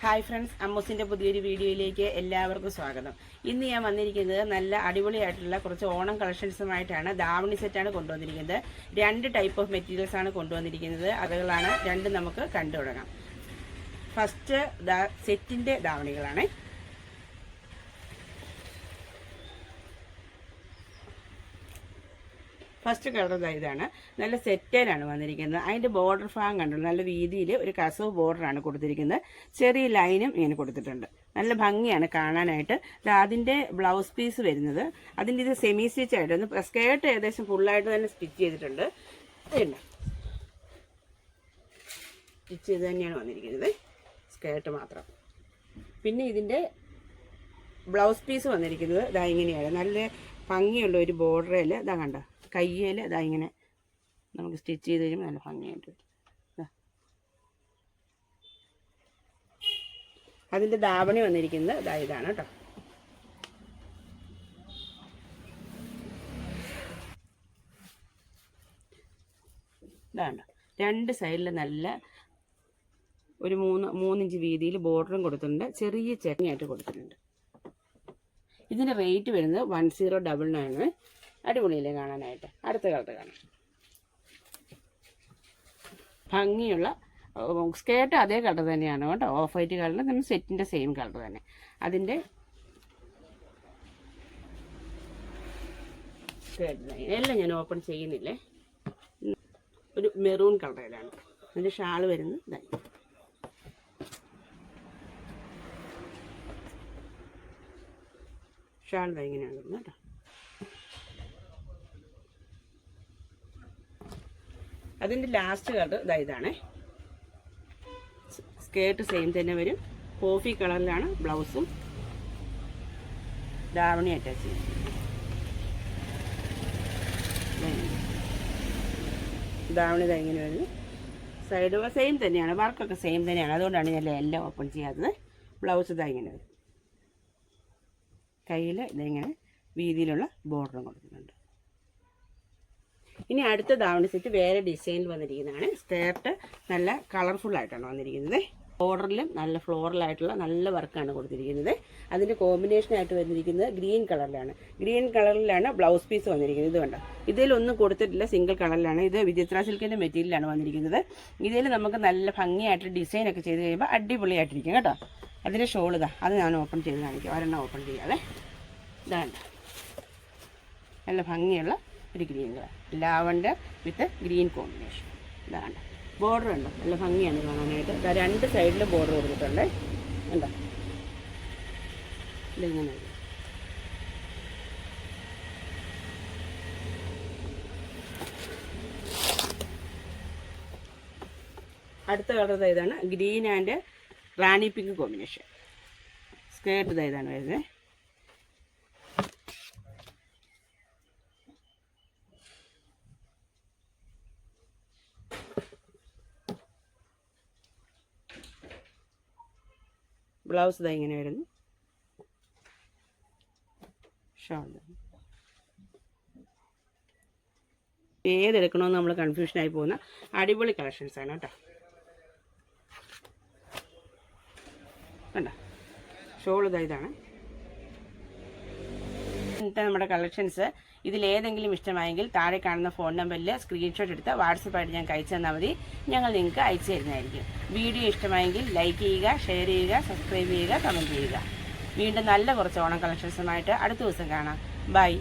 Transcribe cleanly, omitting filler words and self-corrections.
Hi friends, അമ്മൂസിൻ്റെ പുതിയൊരു വീഡിയോയിലേക്ക് എല്ലാവർക്കും സ്വാഗതം. ഇന്ന് ഞാൻ വന്നിരിക്കുന്നത് നല്ല അടിപൊളിയായിട്ടുള്ള കുറച്ച് ഓണം കളക്ഷൻസുമായിട്ടാണ്. ദാവണി സെറ്റാണ് കൊണ്ടുവന്നിരിക്കുന്നത്. 2 ടൈപ്പ് ഓഫ് മെറ്റീരിയൽസ് ആണ് കൊണ്ടുവന്നിരിക്കുന്നത്. അതുകളാണ് രണ്ടും നമുക്ക് കണ്ടു തുടങ്ങാം. ഫസ്റ്റ് സെറ്റിൻ്റെ ദാവണികളാണ്. ഫസ്റ്റ് കളർ ഇതാണ്. നല്ല സെറ്റേലാണ് വന്നിരിക്കുന്നത്. അതിൻ്റെ ബോർഡർ ഭാഗം കണ്ടു, നല്ല വീതിയിൽ ഒരു കസവ് ബോർഡറാണ് കൊടുത്തിരിക്കുന്നത്. ചെറിയ ലൈനും ഇങ്ങനെ കൊടുത്തിട്ടുണ്ട്. നല്ല ഭംഗിയാണ് കാണാനായിട്ട്. അതിൻ്റെ ബ്ലൗസ് പീസ് വരുന്നത്, അതിൻ്റെ ഇത് സെമി സ്റ്റിച്ച് ആയിട്ട് സ്കേർട്ട് ഏകദേശം ഫുള്ളായിട്ട് തന്നെ സ്റ്റിച്ച് ചെയ്തിട്ടുണ്ട്. സ്റ്റിച്ച് ചെയ്ത് തന്നെയാണ് വന്നിരിക്കുന്നത്, സ്കേർട്ട് മാത്രം. പിന്നെ ഇതിൻ്റെ ബ്ലൗസ് പീസ് വന്നിരിക്കുന്നത് ഇതാ ഇങ്ങനെയാണ്. നല്ല ഭംഗിയുള്ള ഒരു ബോർഡറിൽ ഇതാ കണ്ട, കയ്യിൽ ഇതാ ഇങ്ങനെ നമുക്ക് സ്റ്റിച്ച് ചെയ്ത് കഴിയുമ്പോൾ നല്ല ഭംഗിയായിട്ട് വരും. അതിൻ്റെ ദാവണി വന്നിരിക്കുന്നത് ഇതാ ഇതാണ് കേട്ടോ. ഇതാണ് 2 സൈഡിൽ നല്ല ഒരു 3 ഇഞ്ച് വീതിയിൽ ബോർഡറും കൊടുത്തിട്ടുണ്ട്. ചെറിയ ചെക്കനായിട്ട് കൊടുത്തിട്ടുണ്ട്. ഇതിൻ്റെ റേറ്റ് വരുന്നത് 1099. അടിപൊളിയില്ലേ കാണാനായിട്ട്. അടുത്ത കളർ കാണാം. ഭംഗിയുള്ള സ്കേർട്ട് അതേ കളർ തന്നെയാണ് കേട്ടോ. ഓഫ് വൈറ്റ് കളർ തന്നെ, സെറ്റിൻ്റെ സെയിം കളർ തന്നെ. അതിൻ്റെ സ്കേർട്ട് എല്ലാം ഞാൻ ഓപ്പൺ ചെയ്യുന്നില്ലേ. ഒരു മെറൂൺ കളറിലാണ് അതിൻ്റെ ഷാൾ വരുന്നത്. ഇതായി ഷാൾ ഇങ്ങനെയാണ് വരുന്നത് കേട്ടോ. അതിൻ്റെ ലാസ്റ്റ് കളർ ഇതാണ്. സ്കേർട്ട് സെയിം തന്നെ വരും. കോഫി കളറിലാണ് ബ്ലൗസും ദാവണി അറ്റാച്ച് ചെയ്യും. ദാവണി ഇങ്ങനെ വരുന്നു. സൈഡ് സെയിം തന്നെയാണ്, വർക്കൊക്കെ സെയിം തന്നെയാണ്. അതുകൊണ്ടാണ് ഞാൻ എല്ലാം ഓപ്പൺ ചെയ്യാത്തത്. ബ്ലൗസ് ഇങ്ങനെ വരും. കയ്യിൽ ഇതിങ്ങനെ വീതിയിലുള്ള ബോർഡറും കൊടുക്കുന്നുണ്ട്. ഇനി അടുത്ത ദാവണി സെറ്റ് വേറെ ഡിസൈനിൽ വന്നിരിക്കുന്നതാണ്. സ്കേർട്ട് നല്ല കളർഫുള്ളായിട്ടാണ് വന്നിരിക്കുന്നത്. ബോർഡറിലും നല്ല ഫ്ലോറലായിട്ടുള്ള നല്ല വർക്കാണ് കൊടുത്തിരിക്കുന്നത്. അതിൻ്റെ കോമ്പിനേഷനായിട്ട് വന്നിരിക്കുന്നത് ഗ്രീൻ കളറിലാണ്. ഗ്രീൻ കളറിലാണ് ബ്ലൗസ് പീസ് വന്നിരിക്കുന്നത്. ഇത് കണ്ടോ, ഇതിലൊന്നും കൊടുത്തിട്ടില്ല, സിംഗിൾ കളറിലാണ്. ഇത് വിചിത്ര സിൽക്കിൻ്റെ മെറ്റീരിയലാണ് വന്നിരിക്കുന്നത്. ഇതിൽ നമുക്ക് നല്ല ഭംഗിയായിട്ട് ഡിസൈനൊക്കെ ചെയ്ത് കഴിയുമ്പോൾ അടിപൊളിയായിട്ടിരിക്കും കേട്ടോ. അതിൻ്റെ ഷോൾ അത് ഞാൻ ഓപ്പൺ ചെയ്ത് കാണിക്കാം. ഒരെണ്ണം ഓപ്പൺ ചെയ്യാതെ. ഇതാണ് നല്ല ഭംഗിയുള്ള ഒരു ഗ്രീൻ കളർ, ലാവൻഡർ വിത്ത് ഗ്രീൻ കോമ്പിനേഷൻ. ഇതാണ് ബോർഡർ ഉണ്ടോ, നല്ല ഭംഗിയാണ് കാണാനായിട്ട്. 2 സൈഡിലും ബോർഡർ കൊടുത്തിട്ടുണ്ട്. എന്താ ഇതിങ്ങനെ അടുത്ത കളർ ഇതാണ്. Green and Rani pink combination. Skirt ഇതാണ് വരുന്നത്. ബ്ലൗസ് ഇങ്ങനെ വരുന്നു. ഷോൾ ഏതെടുക്കണമെന്ന് നമ്മൾ കൺഫ്യൂഷനായി പോകുന്ന അടിപൊളി കളക്ഷൻസാണ് കേട്ടോ. കണ്ടോ, ഷോൾ ഇതാണ്. ഇന്നത്തെ നമ്മുടെ കളക്ഷൻസ് ഇതിലേതെങ്കിലും ഇഷ്ടമായെങ്കിൽ താഴെ കാണുന്ന ഫോൺ നമ്പറിൽ സ്ക്രീൻഷോട്ട് എടുത്ത് വാട്സപ്പായിട്ട് ഞങ്ങൾക്ക് അയച്ചു തന്നാൽ മതി. ഞങ്ങൾ നിങ്ങൾക്ക് അയച്ചു തരുന്നതായിരിക്കും. വീഡിയോ ഇഷ്ടമായെങ്കിൽ ലൈക്ക് ചെയ്യുക, ഷെയർ ചെയ്യുക, സബ്സ്ക്രൈബ് ചെയ്യുക, കമൻറ്റ് ചെയ്യുക. വീണ്ടും നല്ല കുറച്ച് ഓണം കളക്ഷൻസുമായിട്ട് അടുത്ത ദിവസം കാണാം. ബൈ.